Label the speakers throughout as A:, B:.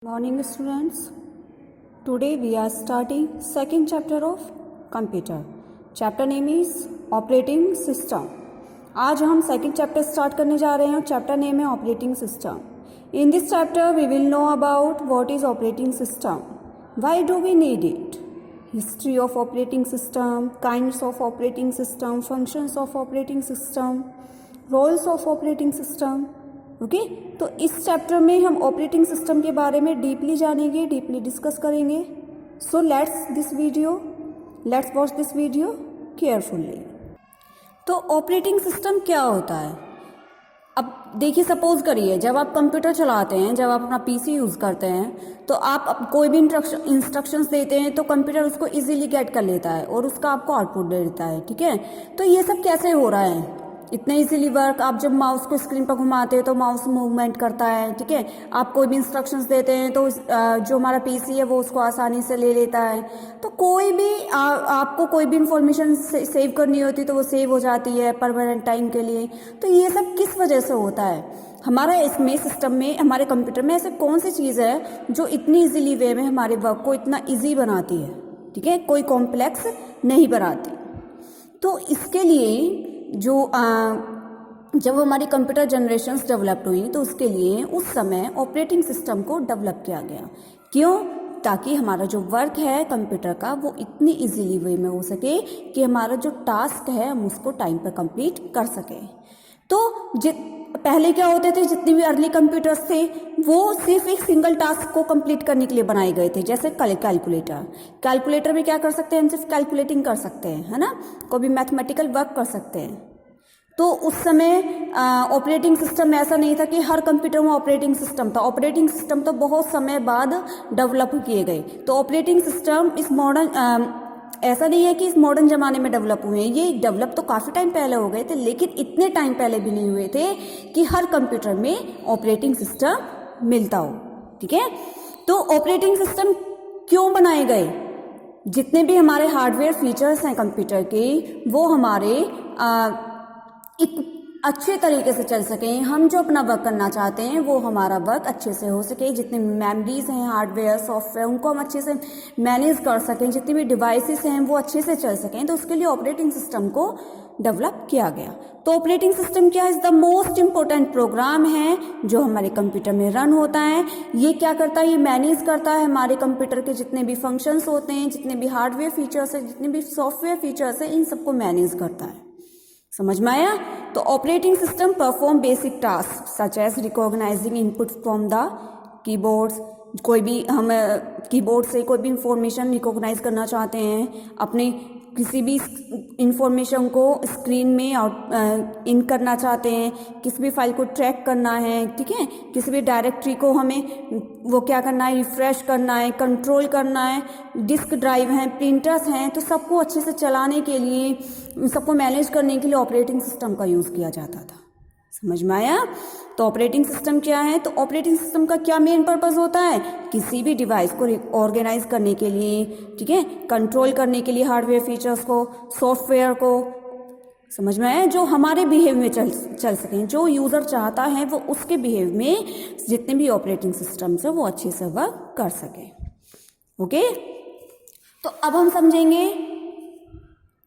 A: Morning students. Today we are starting second chapter of computer. Chapter name is operating system. आज हम second chapter start करने जा रहे हैं. Chapter name है operating system. In this chapter we will know about what is operating system. Why do we need it? History of operating system, kinds of operating system, functions of operating system, roles of operating system. Okay तो इस chapter में हम operating system के बारे में deeply जानेंगे, deeply discuss करेंगे. So let's watch this video carefully. तो ऑपरेटिंग सिस्टम क्या होता है? अब देखिए, सपोज करिए जब आप कंप्यूटर चलाते हैं, जब आप अपना पीसी यूज़ करते हैं तो आप कोई भी इंस्ट्रक्शंस देते हैं तो कंप्यूटर उसको इजीली गेट कर लेता है और उसका आपको आउटपुट दे देता है. ठीक है, तो ये सब कैसे हो रहा है? इतने इजीली वर्क. आप जब माउस को स्क्रीन पर घुमाते हैं तो माउस मूवमेंट करता है. ठीक है, आप कोई भी इंस्ट्रक्शंस देते हैं तो जो हमारा पीसी है वो उसको आसानी से ले लेता है. तो कोई भी आपको कोई भी इंफॉर्मेशन सेव करनी होती तो वो सेव हो जाती है परमानेंट टाइम के लिए. तो ये सब किस वजह से होता है? हमारा इसमें सिस्टम में, हमारे कंप्यूटर में ऐसे कौन सी चीज़ है जो इतनी इजीली वे में हमारे वर्क को इतना ईजी बनाती है? ठीक है, कोई कॉम्प्लेक्स नहीं बनाती. तो इसके लिए जब हमारी कंप्यूटर जनरेशन्स डेवलप हुई तो उसके लिए उस समय ऑपरेटिंग सिस्टम को डेवलप किया गया. क्यों? ताकि हमारा जो वर्क है कंप्यूटर का वो इतनी इजीली वे में हो सके कि हमारा जो टास्क है हम उसको टाइम पर कंप्लीट कर सकें. तो पहले क्या होते थे, जितने भी अर्ली कंप्यूटर्स थे वो सिर्फ एक सिंगल टास्क को कंप्लीट करने के लिए बनाए गए थे. जैसे कैलकुलेटर में क्या कर सकते हैं? हम सिर्फ कैलकुलेटिंग कर सकते हैं, है ना, कोई भी मैथमेटिकल वर्क कर सकते हैं. तो उस समय ऑपरेटिंग सिस्टम ऐसा नहीं था कि हर कंप्यूटर में ऑपरेटिंग सिस्टम था. ऑपरेटिंग सिस्टम तो बहुत समय बाद डेवलप किए गए. तो ऑपरेटिंग सिस्टम इस मॉडर्न ऐसा नहीं है कि इस मॉडर्न ज़माने में डेवलप हुए हैं. ये डेवलप तो काफ़ी टाइम पहले हो गए थे, लेकिन इतने टाइम पहले भी नहीं हुए थे कि हर कंप्यूटर में ऑपरेटिंग सिस्टम मिलता हो. ठीक है, तो ऑपरेटिंग सिस्टम क्यों बनाए गए? जितने भी हमारे हार्डवेयर फीचर्स हैं कंप्यूटर के वो हमारे एक अच्छे तरीके से चल सकें. हम जो अपना वर्क करना चाहते हैं वो हमारा वर्क अच्छे से हो सके. जितने मेमोरीज हैं, हार्डवेयर, सॉफ्टवेयर, उनको हम अच्छे से मैनेज कर सकें. जितनी भी डिवाइसेस हैं वो अच्छे से चल सकें. तो उसके लिए ऑपरेटिंग सिस्टम को डेवलप किया गया. तो ऑपरेटिंग सिस्टम क्या है? द मोस्ट इम्पोर्टेंट प्रोग्राम है जो हमारे कंप्यूटर में रन होता है. ये क्या करता है? ये मैनेज करता है हमारे कंप्यूटर के जितने भी फंक्शंस होते हैं, जितने भी हार्डवेयर फीचर्स हैं, जितने भी सॉफ्टवेयर फीचर्स हैं, इन सबको मैनेज करता है. समझ में आया? तो operating system perform basic task such as recognizing input from the keyboards. कोई भी हम कीबोर्ड से कोई भी इंफॉर्मेशन रिकॉग्नाइज करना चाहते हैं, अपने किसी भी इंफॉर्मेशन को स्क्रीन में इन करना चाहते हैं, किसी भी फाइल को ट्रैक करना है. ठीक है, किसी भी डायरेक्टरी को हमें वो क्या करना है, रिफ्रेश करना है, कंट्रोल करना है. डिस्क ड्राइव हैं, प्रिंटर्स हैं, तो सबको अच्छे से चलाने के लिए, सबको मैनेज करने के लिए ऑपरेटिंग सिस्टम का यूज़ किया जाता था. समझ में आया? तो ऑपरेटिंग सिस्टम क्या है? तो ऑपरेटिंग सिस्टम का क्या मेन पर्पस होता है? किसी भी डिवाइस को ऑर्गेनाइज करने के लिए, ठीक है, कंट्रोल करने के लिए हार्डवेयर फीचर्स को, सॉफ्टवेयर को. समझ में आया? जो हमारे बिहेव में चल सकें, जो यूज़र चाहता है वो उसके बिहेव में जितने भी ऑपरेटिंग सिस्टम्स है वो अच्छे से वर्क कर सके. ओके, तो अब हम समझेंगे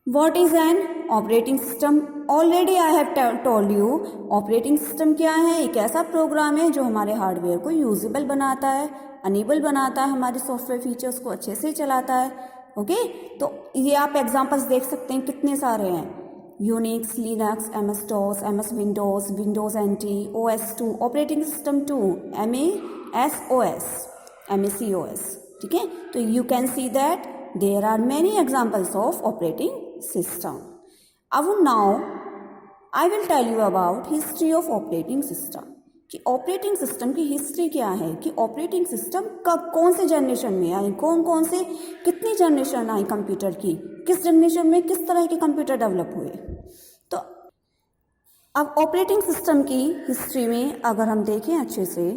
A: What is an operating system? Already I have told you, operating system क्या है? एक ऐसा प्रोग्राम है जो हमारे हार्डवेयर को यूजेबल बनाता है, अनेबल बनाता है, हमारे सॉफ्टवेयर फीचर्स को अच्छे से चलाता है. ओके, तो ये आप एग्जांपल्स देख सकते हैं, कितने सारे हैं. Unix, Linux, MS DOS, MS Windows, Windows NT, OS2, operating system 2, MAS OS, MAC OS. ठीक है, तो you can see that there are many examples of operating system. Now I will tell you about history of operating system. कि operating system की history क्या है, कि operating system कब, कौन से जनरेशन में आई, कौन से कितनी जनरेशन आई कंप्यूटर की, किस जनरेशन में किस तरह के कंप्यूटर डेवलप हुए. तो अब ऑपरेटिंग सिस्टम की हिस्ट्री में अगर हम देखें अच्छे से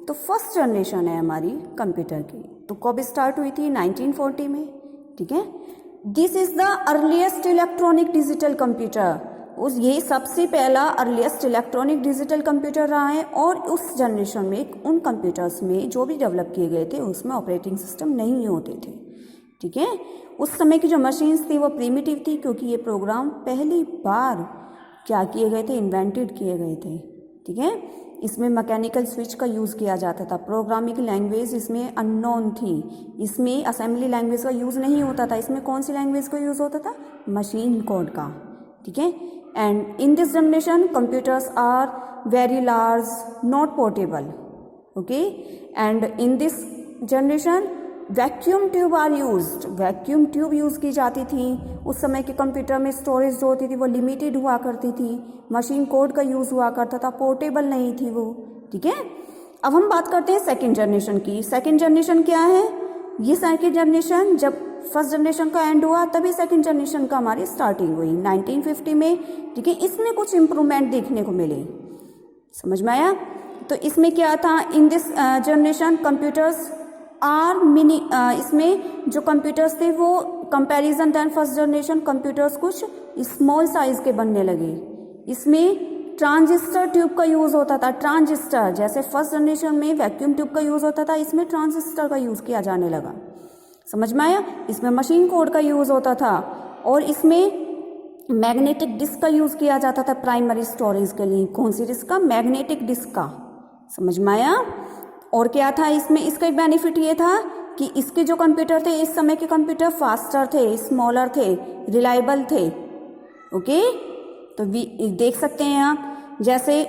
A: तो फर्स्ट जनरेशन है हमारी कंप्यूटर की. तो कब स्टार्ट हुई थी? 1940 में. ठीक है, this is the earliest electronic digital computer. ये सबसे पहला अर्लीस्ट इलेक्ट्रॉनिक डिजिटल कंप्यूटर रहा है और उस जनरेशन में उन कंप्यूटर्स में जो भी डेवलप किए गए थे उसमें ऑपरेटिंग सिस्टम नहीं होते थे। ठीक है, उस समय की जो मशीन्स थी वो प्रिमिटिव थी क्योंकि ये प्रोग्राम पहली बार क्या किए गए थे, इन्वेंटेड किए गए थे। ठीक है, इसमें मैकेनिकल स्विच का यूज़ किया जाता था। प्रोग्रामिंग लैंग्वेज इसमें अननोन थी, इसमें असेंबली लैंग्वेज का यूज़ नहीं होता था। इसमें कौन सी लैंग्वेज का यूज़ होता था, मशीन कोड का। ठीक है, and in this generation computers are very large, not portable. Okay, and in this generation vacuum tube are used, vacuum tube use की जाती थी। उस समय के कंप्यूटर में स्टोरेज जो होती थी वो लिमिटेड हुआ करती थी, मशीन कोड का यूज़ हुआ करता था, पोर्टेबल नहीं थी वो। ठीक है, अब हम बात करते हैं सेकंड जनरेशन की। सेकंड जनरेशन क्या है, ये सेकंड जनरेशन जब फर्स्ट जनरेशन का एंड हुआ तभी सेकंड जनरेशन का हमारी स्टार्टिंग हुई 1950 में। ठीक है, इसमें कुछ इम्प्रूवमेंट देखने को मिले, समझ में आया। तो इसमें क्या था, in this generation computers are mini, इसमें जो कंप्यूटर्स थे वो comparison than first generation computers कुछ स्मॉल साइज के बनने लगे। इसमें ट्रांजिस्टर ट्यूब का यूज़ होता था, ट्रांजिस्टर, जैसे फर्स्ट जनरेशन में वैक्यूम ट्यूब का यूज़ होता था, इसमें ट्रांजिस्टर का यूज़ किया जाने लगा, समझ में आया। इसमें मशीन कोड का यूज़ होता था और इसमें मैग्नेटिक डिस्क का यूज़ किया जाता था प्राइमरी स्टोरेज के लिए। कौन सी डिस्क का, मैग्नेटिक डिस्क का, समझ में आया। और क्या था इसमें, इसका एक बेनिफिट ये था कि इसके जो कंप्यूटर थे, इस समय के कंप्यूटर फास्टर थे, स्मॉलर थे, रिलायबल थे। ओके, तो देख सकते हैं आप, जैसे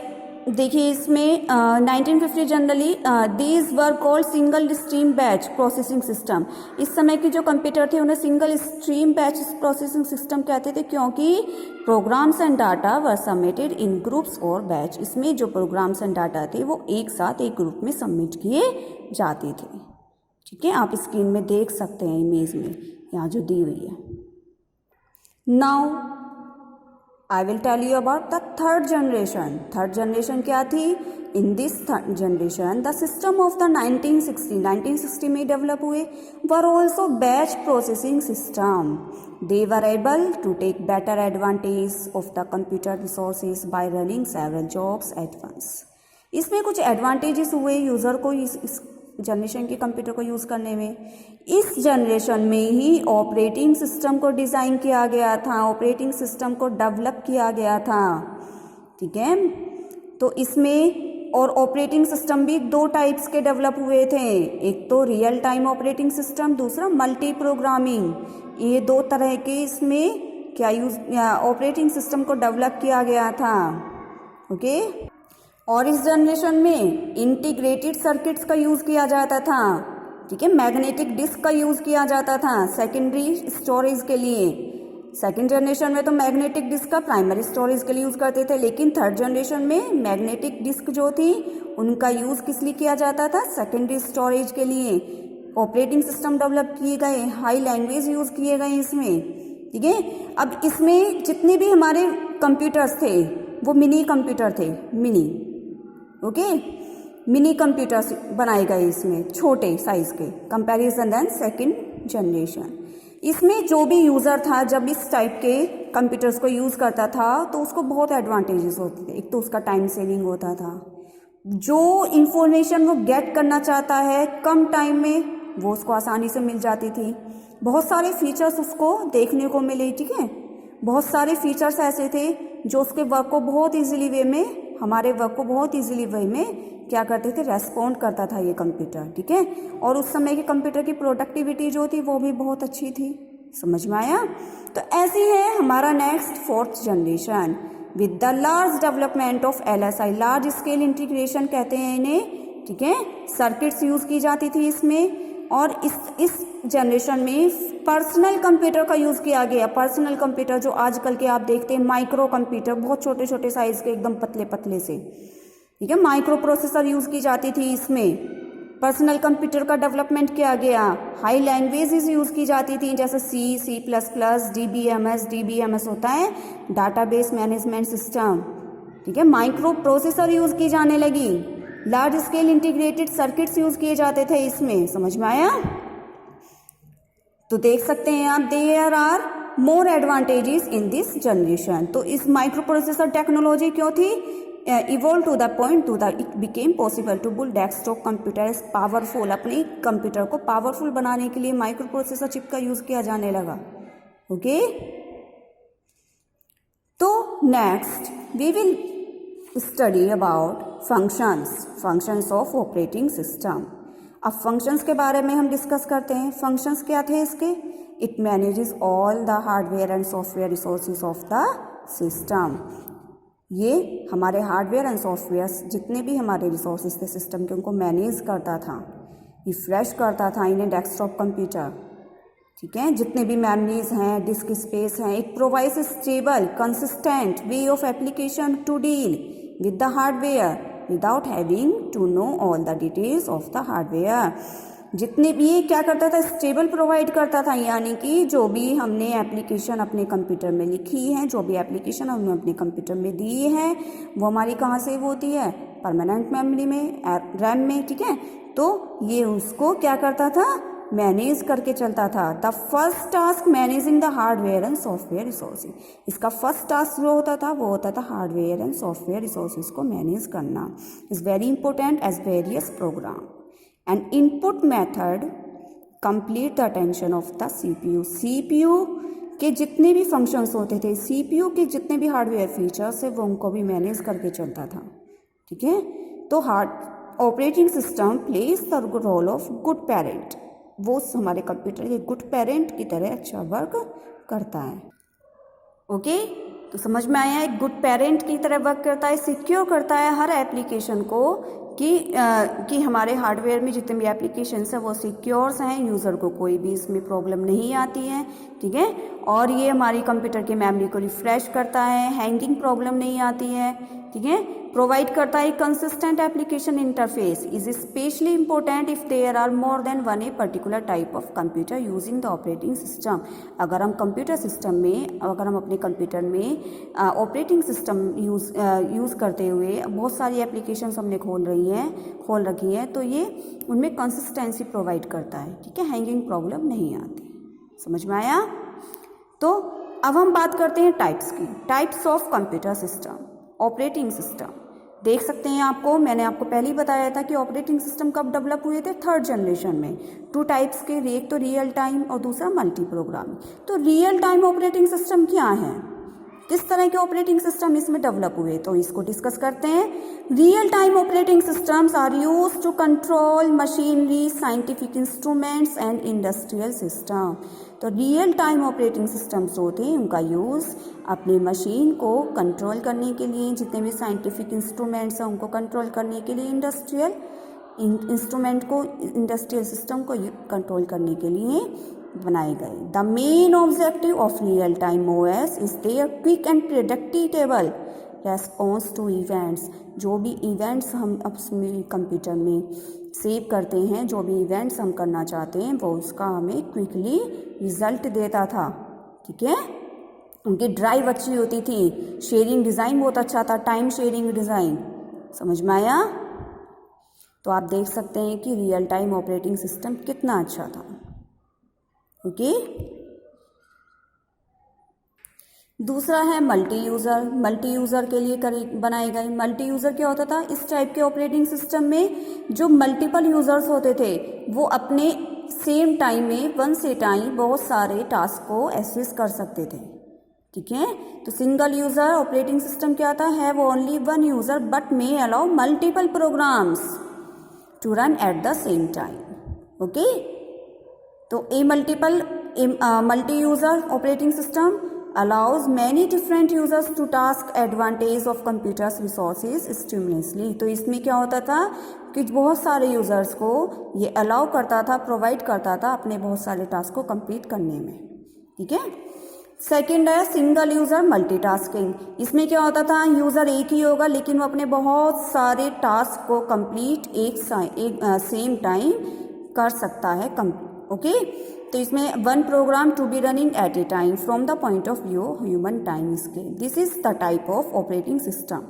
A: देखिए इसमें 1950 generally these were called single stream batch processing system. इस समय के जो कंप्यूटर थे उन्हें single stream batch processing system कहते थे क्योंकि programs and data were submitted in groups और बैच। इसमें जो प्रोग्राम्स एंड डाटा थे वो एक साथ एक ग्रुप में सबमिट किए जाते थे। ठीक है, आप स्क्रीन में देख सकते हैं इमेज में यहाँ जो दी हुई है। Now I will tell you about the third generation. Third generation क्या थी, in this third generation the system of the 1960 में डेवलप हुए were also batch processing system. They were able to take better advantage of the computer resources by running several jobs at once. इसमें कुछ advantages हुए user को इस generation के computer को use करने में। इस जनरेशन में ही ऑपरेटिंग सिस्टम को डिज़ाइन किया गया था, ऑपरेटिंग सिस्टम को डेवलप किया गया था। ठीक है, तो इसमें और ऑपरेटिंग सिस्टम भी दो टाइप्स के डेवलप हुए थे, एक तो रियल टाइम ऑपरेटिंग सिस्टम, दूसरा मल्टी प्रोग्रामिंग। ये दो तरह के इसमें क्या यूज ऑपरेटिंग सिस्टम को डेवलप किया गया था। ओके, और इस जनरेशन में इंटीग्रेटेड सर्किट्स का यूज़ किया जाता था। ठीक है, मैग्नेटिक डिस्क का यूज़ किया जाता था सेकेंडरी स्टोरेज के लिए। सेकेंड जनरेशन में तो मैग्नेटिक डिस्क का प्राइमरी स्टोरेज के लिए यूज़ करते थे, लेकिन थर्ड जनरेशन में मैग्नेटिक डिस्क जो थी उनका यूज़ किस लिए किया जाता था, सेकेंडरी स्टोरेज के लिए। ऑपरेटिंग सिस्टम डेवलप किए गए, हाई लैंग्वेज यूज़ किए गए इसमें। ठीक है, अब इसमें जितने भी हमारे कंप्यूटर्स थे वो मिनी कंप्यूटर थे, मिनी। ओके, मिनी कंप्यूटर्स बनाए गए इसमें छोटे साइज के, कंपैरिजन देन सेकंड जनरेशन। इसमें जो भी यूज़र था जब इस टाइप के कंप्यूटर्स को यूज़ करता था तो उसको बहुत एडवांटेजेस होते थे। एक तो उसका टाइम सेविंग होता था, जो इंफॉर्मेशन वो गेट करना चाहता है कम टाइम में वो उसको आसानी से मिल जाती थी। बहुत सारे फीचर्स उसको देखने को मिले। ठीक है, बहुत सारे फीचर्स ऐसे थे जो उसके वर्क को बहुत ईजिली वे में, हमारे वर्क को बहुत ईजिली वे में क्या करते थे, रेस्पॉन्ड करता था ये कंप्यूटर। ठीक है, और उस समय के कंप्यूटर की प्रोडक्टिविटी जो थी वो भी बहुत अच्छी थी, समझ में आया। तो ऐसी है हमारा next fourth generation with the large development of LSI, large scale integration कहते हैं इन्हें। ठीक है, सर्किट्स यूज़ की जाती थी इसमें। और इस जनरेशन में पर्सनल कंप्यूटर का यूज़ किया गया। पर्सनल कंप्यूटर जो आजकल के आप देखते हैं माइक्रो कंप्यूटर, बहुत छोटे छोटे साइज़ के, एकदम पतले पतले से। ठीक है, माइक्रो प्रोसेसर यूज़ की जाती थी इसमें। पर्सनल कंप्यूटर का डेवलपमेंट किया गया। हाई लैंग्वेजेस यूज़ की जाती थी जैसे C++, DBMS होता है डाटाबेस मैनेजमेंट सिस्टम। ठीक है, माइक्रो प्रोसेसर यूज़ की जाने लगी। Large scale integrated circuits use किए जाते थे इसमें, समझ में आया। तो देख सकते हैं आप, there are more advantages in this generation. तो इस माइक्रो प्रोसेसर टेक्नोलॉजी क्यों थी? Evolve to the point to the it became possible to build desktop computer powerful. अपने कंप्यूटर को पावरफुल बनाने के लिए माइक्रो प्रोसेसर चिप का यूज किया जाने लगा। ओके, तो next we will study about functions of operating system. अब फंक्शंस के बारे में हम डिस्कस करते हैं। फंक्शंस क्या थे इसके? It manages all the hardware and software resources of the system. ये हमारे हार्डवेयर एंड सॉफ्टवेयर जितने भी हमारे रिसोर्सेज थे सिस्टम के, उनको मैनेज करता था, रिफ्रेश करता था इन ए डेस्कटॉप कंप्यूटर। ठीक है, जितने भी मेमोरीज हैं, डिस्क स्पेस हैं। It provides stable consistent way of application to deal with the hardware without having to know all the details of the hardware. जितने भी ये क्या करता था? स्टेबल प्रोवाइड करता था, यानी कि जो भी हमने एप्लीकेशन अपने कंप्यूटर में लिखी है, जो भी एप्लीकेशन हमने अपने कंप्यूटर में दी है, वो हमारी कहाँ सेव होती है? परमानेंट मेमोरी में, रैम में। ठीक है, तो ये उसको क्या करता था? मैनेज करके चलता था। The first task managing the hardware and software resources. इसका फर्स्ट टास्क जो होता था वो होता था हार्डवेयर एंड सॉफ्टवेयर रिसोर्सेज को मैनेज करना। Is very important as various program and input method complete the attention of the CPU. CPU के जितने भी फंक्शंस होते थे, सीपीयू के जितने भी हार्डवेयर फीचर्स है, वो उनको भी मैनेज करके चलता था। ठीक है, तो operating system plays the role of good parent. वो हमारे कंप्यूटर के गुड पेरेंट की तरह अच्छा वर्क करता है। ओके, तो समझ में आया? एक गुड पेरेंट की तरह वर्क करता है, सिक्योर करता है हर एप्लीकेशन को कि हमारे हार्डवेयर में जितने भी एप्लीकेशंस हैं वो सिक्योर्स हैं, यूज़र को कोई भी इसमें प्रॉब्लम नहीं आती है। ठीक है, और ये हमारी कंप्यूटर की मेमोरी को रिफ्रेश करता है, हैंगिंग प्रॉब्लम नहीं आती है। ठीक है, प्रोवाइड करता है consistent application interface. Is specially important if there are more than one a particular type of computer using the operating system. अगर हम कंप्यूटर सिस्टम में, अगर हम अपने कंप्यूटर में ऑपरेटिंग सिस्टम यूज़ करते हुए बहुत सारी एप्लीकेशंस हमने खोल रखी है, तो ये उनमें कंसिस्टेंसी प्रोवाइड करता है। ठीक है, हैंगिंग प्रॉब्लम नहीं आती। समझ में आया? तो अब हम बात करते हैं टाइप्स की। Types of computer system, operating system. देख सकते हैं आपको, मैंने आपको पहले ही बताया था कि ऑपरेटिंग सिस्टम कब डेवलप हुए थे? थर्ड जनरेशन में। टू टाइप्स के, एक तो रियल टाइम और दूसरा मल्टी प्रोग्रामिंग। तो रियल टाइम ऑपरेटिंग सिस्टम क्या है? किस तरह के ऑपरेटिंग सिस्टम इसमें डेवलप हुए, तो इसको डिस्कस करते हैं। Real time operating systems are used to control machinery, scientific instruments and industrial system. तो रियल टाइम ऑपरेटिंग सिस्टम्स होते हैं, उनका यूज़ अपनी मशीन को कंट्रोल करने के लिए, जितने भी साइंटिफिक इंस्ट्रूमेंट्स हैं उनको कंट्रोल करने के लिए, इंडस्ट्रियल इंस्ट्रूमेंट को, इंडस्ट्रियल सिस्टम को कंट्रोल करने के लिए बनाए गए। The main objective of real time OS is there quick and predictable response to events. जो भी इवेंट्स हम अपने कंप्यूटर में सेव करते हैं, जो भी इवेंट्स हम करना चाहते हैं, वो उसका हमें क्विकली रिजल्ट देता था। ठीक है, उनकी ड्राइव अच्छी होती थी, शेयरिंग डिज़ाइन बहुत अच्छा था, टाइम शेयरिंग डिज़ाइन। समझ में आया? तो आप देख सकते हैं कि रियल टाइम ऑपरेटिंग सिस्टम कितना अच्छा था। ओके, दूसरा है मल्टी यूज़र। मल्टी यूज़र के लिए बनाए गए। मल्टी यूज़र क्या होता था? इस टाइप के ऑपरेटिंग सिस्टम में जो मल्टीपल यूज़र्स होते थे, वो अपने सेम टाइम में, वन से टाइम, बहुत सारे टास्क को एक्सेस कर सकते थे। ठीक है, तो सिंगल यूज़र ऑपरेटिंग सिस्टम क्या आता है? वो only one user but may allow multiple programs to run at the same time. Okay, तो multi user operating system allows many different users to task advantage of computers resources simultaneously। तो इसमें क्या होता था कि बहुत सारे यूज़र्स को ये अलाउ करता था, प्रोवाइड करता था अपने बहुत सारे टास्क को कंप्लीट करने में। ठीक है, सेकंड है सिंगल यूज़र मल्टीटास्किंग। इसमें क्या होता था? यूज़र एक ही होगा लेकिन वो अपने बहुत सारे टास्क को कंप्लीट एक सेम टाइम कर सकता है। ओके, तो इसमें one program to be running at a time from the point of view human time scale. This is the type of operating system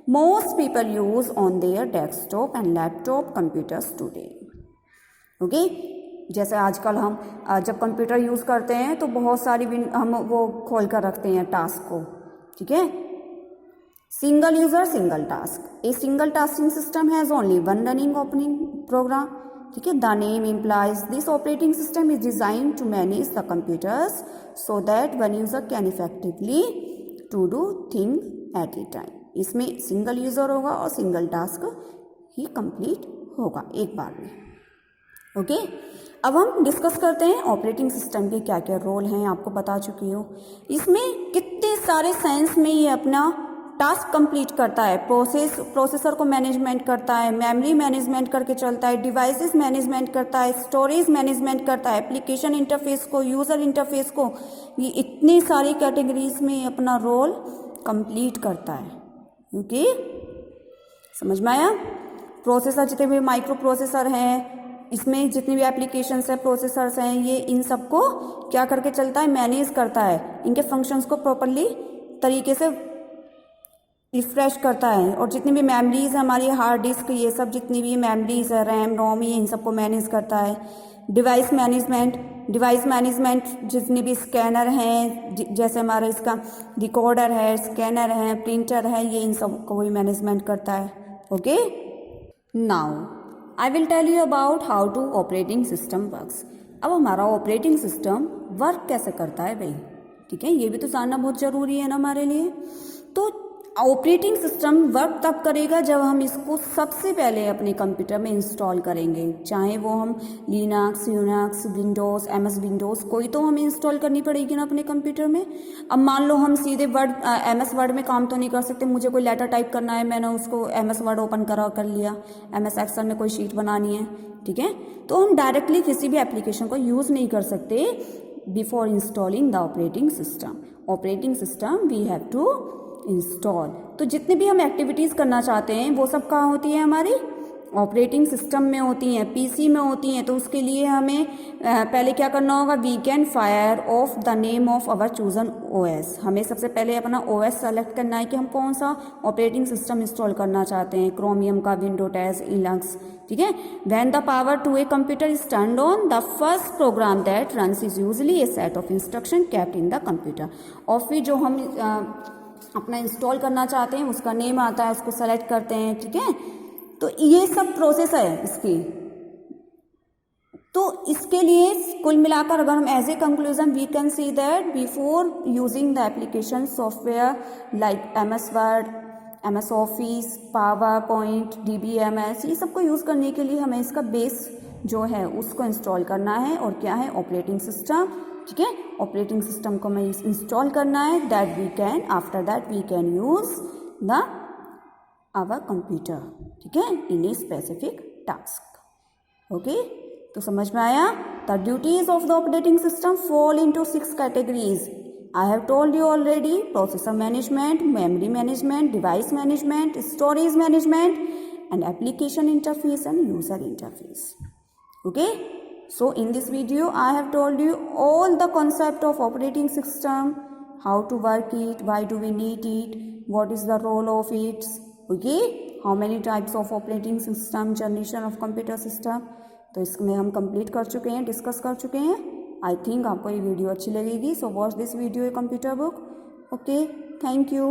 A: most people use on their desktop and laptop computers today. Okay, जैसे आजकल हम जब computer use करते हैं तो बहुत सारी हम वो खोल कर रखते हैं टास्क को, ठीक है। Single user single task, a single tasking system has only one running opening program, ठीक है। The name implies this operating system is design to manage the computers so that one user can effectively to do thing at a time. इसमें single user होगा और single task ही complete होगा एक बार में, okay. अब हम डिस्कस करते हैं ऑपरेटिंग सिस्टम के क्या क्या रोल हैं, आपको बता चुकी हो। इसमें कितने सारे सेंस में ये अपना टास्क कंप्लीट करता है। प्रोसेसर को मैनेजमेंट करता है, मेमोरी मैनेजमेंट करके चलता है, डिवाइसेस मैनेजमेंट करता है, स्टोरेज मैनेजमेंट करता है, एप्लीकेशन इंटरफेस को, यूज़र इंटरफेस को, ये इतनी सारी कैटेगरीज में अपना रोल कंप्लीट करता है, ओके। समझ में आया। प्रोसेसर जितने भी माइक्रो प्रोसेसर हैं, इसमें जितनी भी एप्लीकेशंस है, प्रोसेसर्स हैं, ये इन सबको क्या करके चलता है, मैनेज करता है, इनके फंक्शंस को प्रॉपरली तरीके से रिफ्रेश करता है। और जितनी भी मेमोरीज है हमारी, हार्ड डिस्क, ये सब जितनी भी मेमोरीज है, रैम रोम, ये इन सबको मैनेज करता है। डिवाइस मैनेजमेंट जितनी भी स्कैनर हैं, जैसे हमारा इसका रिकॉर्डर है, स्कैनर है, प्रिंटर है, ये इन सब को भी मैनेजमेंट करता है, okay. Now I will tell you about how to operating system works. अब हमारा ऑपरेटिंग सिस्टम वर्क कैसे करता है भाई, ठीक है, ये भी तो जानना बहुत ज़रूरी है ना हमारे लिए। तो ऑपरेटिंग सिस्टम वर्क तब करेगा जब हम इसको सबसे पहले अपने कंप्यूटर में इंस्टॉल करेंगे, चाहे वो हम Linux, Unix, Windows, MS Windows, कोई तो हमें इंस्टॉल करनी पड़ेगी ना अपने कंप्यूटर में। अब मान लो हम सीधे MS वर्ड में काम तो नहीं कर सकते, मुझे कोई लेटर टाइप करना है, मैंने उसको MS वर्ड ओपन कर लिया, MS एक्सेल में कोई शीट बनानी है, ठीक है, तो हम डायरेक्टली किसी भी एप्लीकेशन को यूज़ नहीं कर सकते before installing the operating system. Operating system we have to install. तो जितनी भी हम एक्टिविटीज़ करना चाहते हैं वो सब कहाँ होती है, हमारी ऑपरेटिंग सिस्टम में होती हैं, PC में होती हैं। तो उसके लिए हमें पहले क्या करना होगा, we can fire off the name of our chosen OS। हमें सबसे पहले अपना OS सेलेक्ट करना है कि हम कौन सा ऑपरेटिंग सिस्टम इंस्टॉल करना चाहते हैं, क्रोमियम का, विंडोज, लिनक्स, ठीक है। When the power to a computer is turned on, the first program that runs is usually a set of instruction kept in the computer. और फिर जो हम अपना इंस्टॉल करना चाहते हैं उसका नेम आता है, उसको सेलेक्ट करते हैं, ठीक है। तो ये सब प्रोसेस है इसकी। तो इसके लिए कुल मिलाकर अगर हम as a conclusion we can see that before using the application software like MS Word, MS Office, PowerPoint, DBMS, ये सबको यूज़ करने के लिए हमें इसका बेस जो है उसको इंस्टॉल करना है। और क्या है, ऑपरेटिंग सिस्टम, ठीक है। ऑपरेटिंग सिस्टम को हमें इंस्टॉल करना है, that we can, after that we can use the our computer, ठीक है, in a specific task, okay. तो समझ में आया। The duties of the operating system fall into 6 categories. I have told you already, processor management, memory management, device management, storage management and application interface and user interface, okay. So in this video I have told you all the concept of operating system, how to work it, why do we need it, what is the role of it, okay, how many types of operating system, generation of computer system। तो इसमें हम complete कर चुके हैं, discuss कर चुके हैं। I think आपको ये वीडियो अच्छी लगेगी। So watch this video a computer book, okay, thank you.